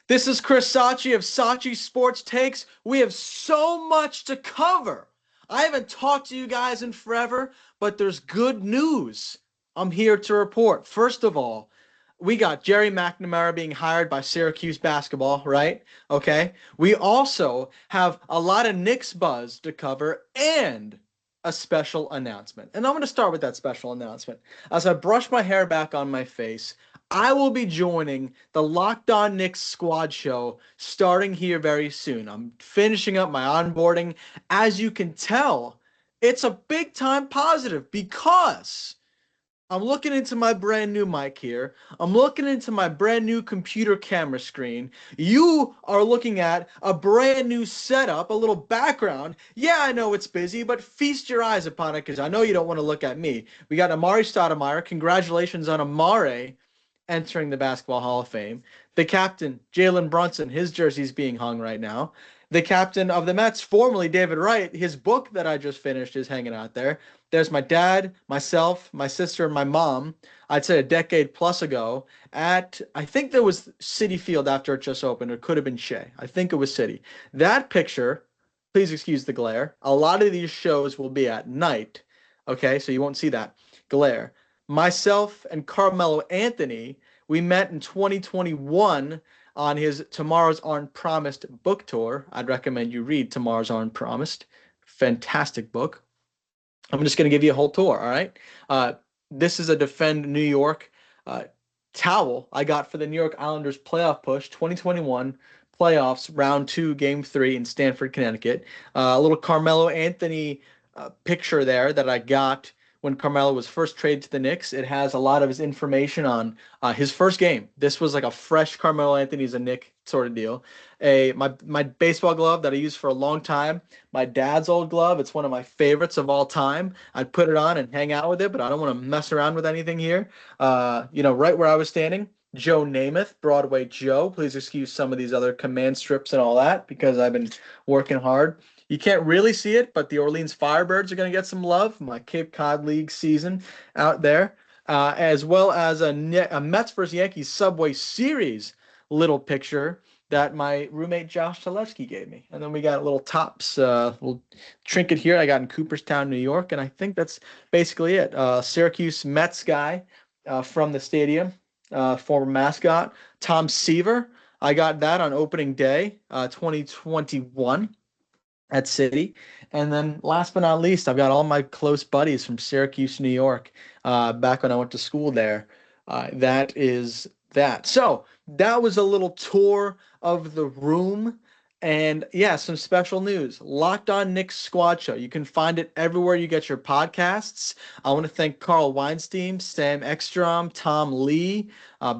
This is Chris Sacchi of Sacchi Sports Takes. We have so much to cover. I haven't talked to you guys in forever, but there's good news I'm here to report. First of all, we got Gerry McNamara being hired by Syracuse basketball, right? Okay. We also have a lot of Knicks buzz to cover and a special announcement. And I'm going to start with that special announcement. As I brush my hair back on my face, I will be joining the Locked On Knicks squad show starting here very soon. I'm finishing up my onboarding. As you can tell, it's a big time positive because I'm looking into my brand new mic here. I'm looking into my brand new computer camera screen. You are looking at a brand new setup, a little background. Yeah, I know it's busy, but feast your eyes upon it because I know you don't want to look at me. We got Amari Stoudemire. Congratulations on Amari entering the Basketball Hall of Fame. The captain, Jalen Brunson, his jersey's being hung right now. The captain of the Mets, formerly David Wright, his book that I just finished is hanging out there. There's my dad, myself, my sister, and my mom. I'd say a decade plus ago at, I think there was Citi Field after it just opened. It could have been Shea. I think it was Citi. That picture, please excuse the glare. A lot of these shows will be at night. Okay, so you won't see that glare. Myself and Carmelo Anthony, we met in 2021 on his Tomorrow's Aren't Promised book tour. I'd recommend you read Tomorrow's Aren't Promised. Fantastic book. I'm just going to give you a whole tour, all right? This is a Defend New York towel I got for the New York Islanders playoff push 2021 playoffs, round 2, game 3 in Stamford, Connecticut. A little Carmelo Anthony picture there that I got when Carmelo was first traded to the Knicks. It has a lot of his information on his first game. This was like a fresh Carmelo Anthony's a Knick sort of deal. My baseball glove that I used for a long time, my dad's old glove. It's one of my favorites of all time. I'd put it on and hang out with it, but I don't want to mess around with anything here. Right where I was standing, Joe Namath, Broadway Joe. Please excuse some of these other command strips and all that because I've been working hard. You can't really see it, but the Orleans Firebirds are going to get some love. My Cape Cod League season out there, as well as a Mets versus Yankees Subway Series little picture that my roommate Josh Talevsky gave me. And then we got a little Tops, little trinket here I got in Cooperstown, New York, and I think that's basically it. Syracuse Mets guy from the stadium, former mascot, Tom Seaver. I got that on opening day, 2021 at City. And then last but not least, I've got all my close buddies from Syracuse, New York, back when I went to school there. That is that. So that was a little tour of the room. And yeah, some special news. Locked On Knicks Squad Show. You can find it everywhere you get your podcasts. I want to thank Carl Weinstein, Sam Ekstrom, Tom Lee,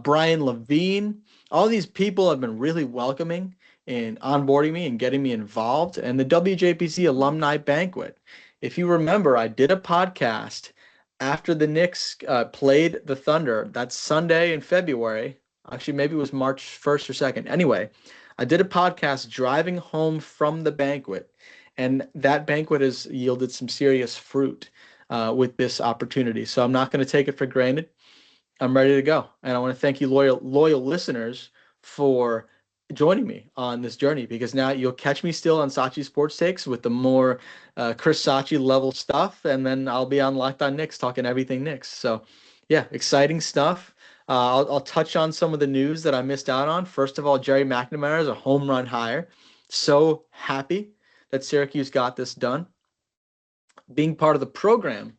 Brian Levine. All these people have been really welcoming in onboarding me and getting me involved. And the WJPC Alumni Banquet. If you remember, I did a podcast after the Knicks played the Thunder that Sunday in February. Actually, maybe it was March 1st or 2nd. Anyway, I did a podcast driving home from the banquet, and that banquet has yielded some serious fruit with this opportunity. So I'm not going to take it for granted. I'm ready to go. And I want to thank you, loyal listeners, for joining me on this journey, because now you'll catch me still on Sacchi Sports Takes with the more Chris Sacchi level stuff, and then I'll be on Locked On Knicks talking everything Knicks. So yeah, exciting stuff. I'll touch on some of the news that I missed out on. First of all, Gerry McNamara is a home run hire. So happy that Syracuse got this done. Being part of the program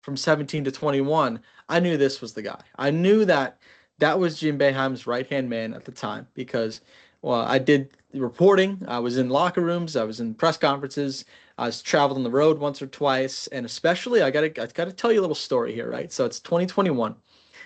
from 17 to 21, I knew this was the guy. I knew that was Jim Boeheim's right-hand man at the time because, well, I did the reporting. I was in locker rooms. I was in press conferences. I was traveled on the road once or twice. And especially, I gotta tell you a little story here, right? So it's 2021.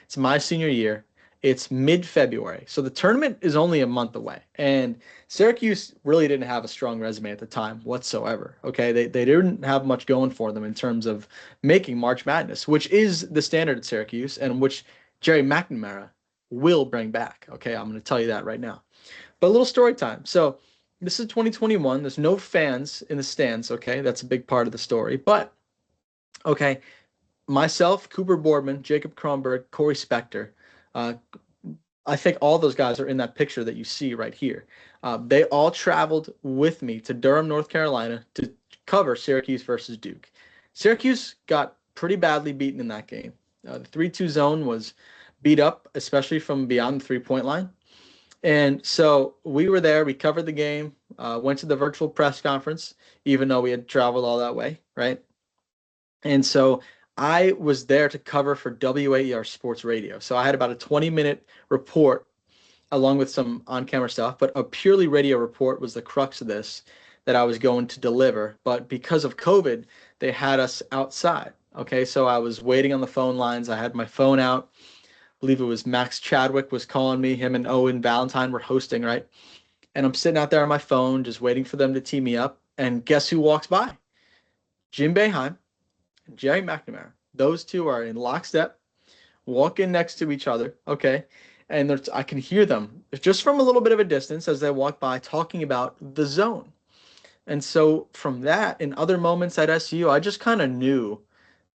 It's my senior year. It's mid-February. So the tournament is only a month away. And Syracuse really didn't have a strong resume at the time whatsoever. Okay, they didn't have much going for them in terms of making March Madness, which is the standard at Syracuse and which Gerry McNamara will bring back. Okay, I'm going to tell you that right now. But a little story time. So this is 2021. There's no fans in the stands. Okay, that's a big part of the story. But, okay, myself, Cooper Boardman, Jacob Kronberg, Corey Spector, I think all those guys are in that picture that you see right here. They all traveled with me to Durham, North Carolina to cover Syracuse versus Duke. Syracuse got pretty badly beaten in that game. The 3-2 zone was beat up, especially from beyond the 3-point line. And so we were there. We covered the game, went to the virtual press conference, even though we had traveled all that way, right? And so I was there to cover for WAER Sports Radio. So I had about a 20-minute report along with some on-camera stuff, but a purely radio report was the crux of this that I was going to deliver. But because of COVID, they had us outside. Okay, so I was waiting on the phone lines. I had my phone out. I believe it was Max Chadwick was calling me. Him and Owen Valentine were hosting, right? And I'm sitting out there on my phone just waiting for them to tee me up. And guess who walks by? Jim Boeheim and Gerry McNamara. Those two are in lockstep, walking next to each other, okay? And I can hear them just from a little bit of a distance as they walk by talking about the zone. And so from that, in other moments at SU, I just kind of knew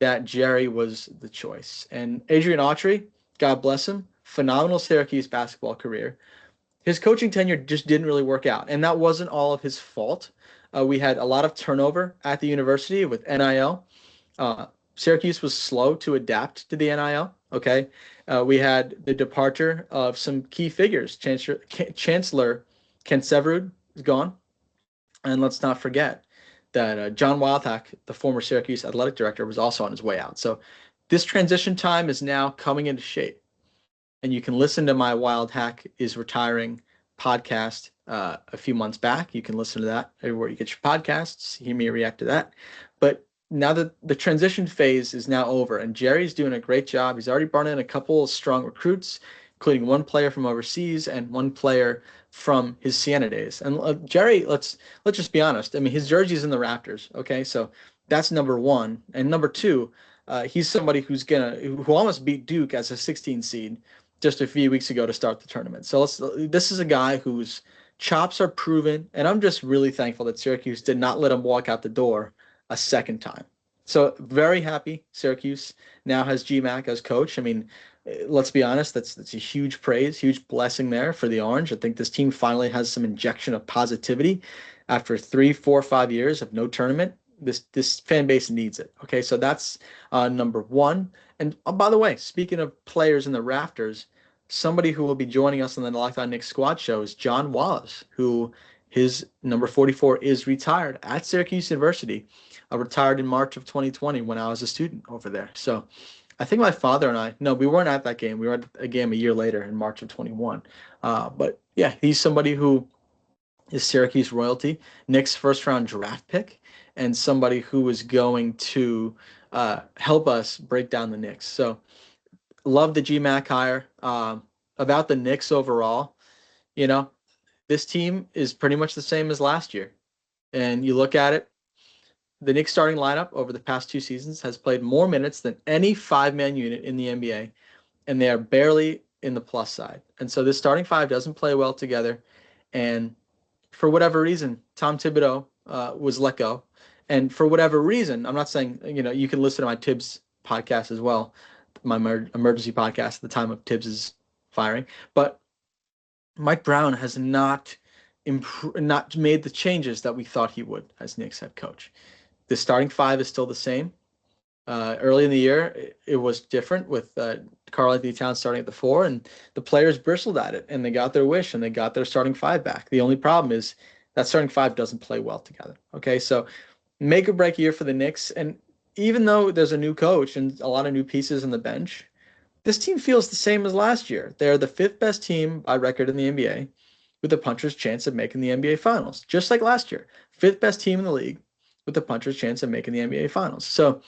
that Gerry was the choice. And Adrian Autry, God bless him, phenomenal Syracuse basketball career. His coaching tenure just didn't really work out, and that wasn't all of his fault. We had a lot of turnover at the university with NIL. Syracuse was slow to adapt to the NIL. Okay, we had the departure of some key figures. Chancellor Kent Severud is gone, and let's not forget that John Wildhack, the former Syracuse athletic director, was also on his way out. So this transition time is now coming into shape. And you can listen to my Wildhack is Retiring podcast a few months back. You can listen to that everywhere you get your podcasts, hear me react to that. But now that the transition phase is now over and Gerry's doing a great job, he's already brought in a couple of strong recruits, including one player from overseas and one player from his Siena days. And Gerry, let's just be honest. I mean, his jersey's in the Raptors. Okay, so that's number one. And number two, he's somebody who almost beat Duke as a 16 seed just a few weeks ago to start the tournament. So this is a guy whose chops are proven, and I'm just really thankful that Syracuse did not let him walk out the door a second time. So very happy Syracuse now has GMAC as coach. I mean, let's be honest, that's a huge praise, huge blessing there for the Orange. I think this team finally has some injection of positivity after 3, 4, 5 years of no tournament. This fan base needs it. Okay, so that's number one. And by the way, speaking of players in the rafters, somebody who will be joining us on the Locked On Knicks squad show is John Wallace, who his number 44 is retired at Syracuse University. Retired in March of 2020 when I was a student over there. So I think my father and no, we weren't at that game. We were at a game a year later in March of 21. But yeah, he's somebody who is Syracuse royalty, Knicks first round draft pick, and somebody who is going to help us break down the Knicks. So love the GMAC hire. About the Knicks overall, this team is pretty much the same as last year. And you look at it, the Knicks starting lineup over the past 2 seasons has played more minutes than any 5-man unit in the NBA, and they are barely in the plus side. And so this starting five doesn't play well together. And for whatever reason, Tom Thibodeau was let go. And for whatever reason, I'm not saying, you can listen to my Tibbs podcast as well, my emergency podcast at the time of Tibbs' firing. But Mike Brown has not made the changes that we thought he would as Knicks head coach. The starting five is still the same. Early in the year, it was different with Karl-Anthony Towns starting at the 4, and the players bristled at it, and they got their wish, and they got their starting five back. The only problem is that starting five doesn't play well together. Okay, so make or break year for the Knicks, and even though there's a new coach and a lot of new pieces on the bench, this team feels the same as last year. They're the 5th best team by record in the NBA with a puncher's chance of making the NBA Finals, just like last year. 5th best team in the league with a puncher's chance of making the NBA Finals. So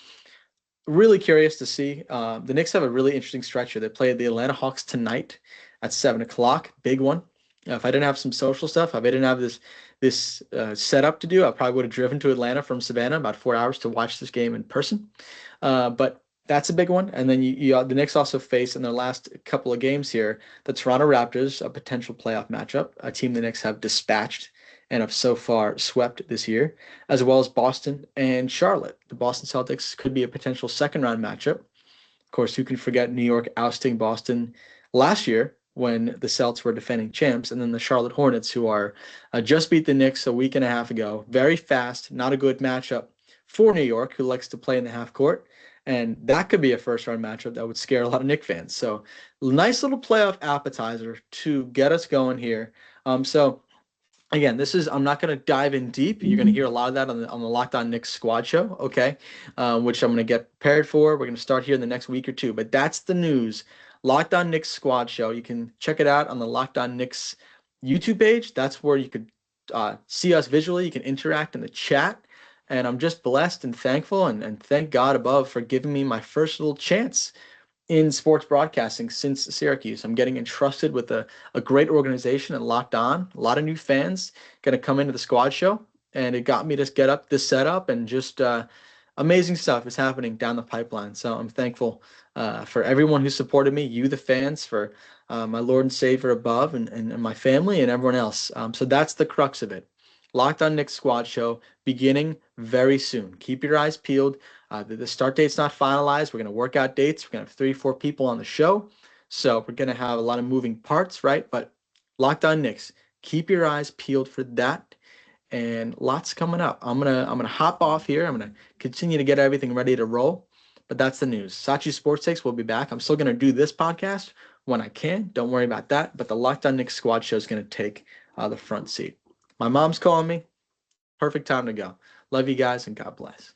really curious to see. The Knicks have a really interesting stretch here. They play the Atlanta Hawks tonight at 7 o'clock, big one. If I didn't have some social stuff, if I didn't have this setup to do, I probably would have driven to Atlanta from Savannah about 4 hours to watch this game in person. But that's a big one. And then the Knicks also face in their last couple of games here the Toronto Raptors, a potential playoff matchup, a team the Knicks have dispatched and have so far swept this year, as well as Boston and Charlotte. The Boston Celtics could be a potential second-round matchup. Of course, who can forget New York ousting Boston last year when the Celtics were defending champs, and then the Charlotte Hornets, who are just beat the Knicks a week and a half ago. Very fast, not a good matchup for New York, who likes to play in the half court. And that could be a first round matchup that would scare a lot of Knicks fans. So nice little playoff appetizer to get us going here. So again, I'm not going to dive in deep. You're going to hear a lot of that on the Locked On Knicks squad show, okay? Which I'm going to get prepared for. We're going to start here in the next week or two. But that's the news. Locked On Knicks squad show. You can check it out on the Locked On Knicks YouTube page. That's where you could see us visually. You can interact in the chat. And I'm just blessed and thankful and thank God above for giving me my first little chance in sports broadcasting since Syracuse. I'm getting entrusted with a great organization and Locked On. A lot of new fans going to come into the squad show, and it got me to get up this setup, and just amazing stuff is happening down the pipeline. So I'm thankful for everyone who supported me, you, the fans, for my Lord and Savior above, and my family and everyone else. So that's the crux of it. Locked On Knicks squad show beginning very soon. Keep your eyes peeled. The start date's not finalized. We're going to work out dates. We're going to have 3-4 people on the show. So we're going to have a lot of moving parts, right? But Locked On Knicks, keep your eyes peeled for that. And lots coming up. I'm gonna hop off here. I'm gonna continue to get everything ready to roll. But that's the news. Sacchi Sports Takes will be back. I'm still gonna do this podcast when I can. Don't worry about that. But the Locked On Knicks squad show is gonna take the front seat. My mom's calling me. Perfect time to go. Love you guys and God bless.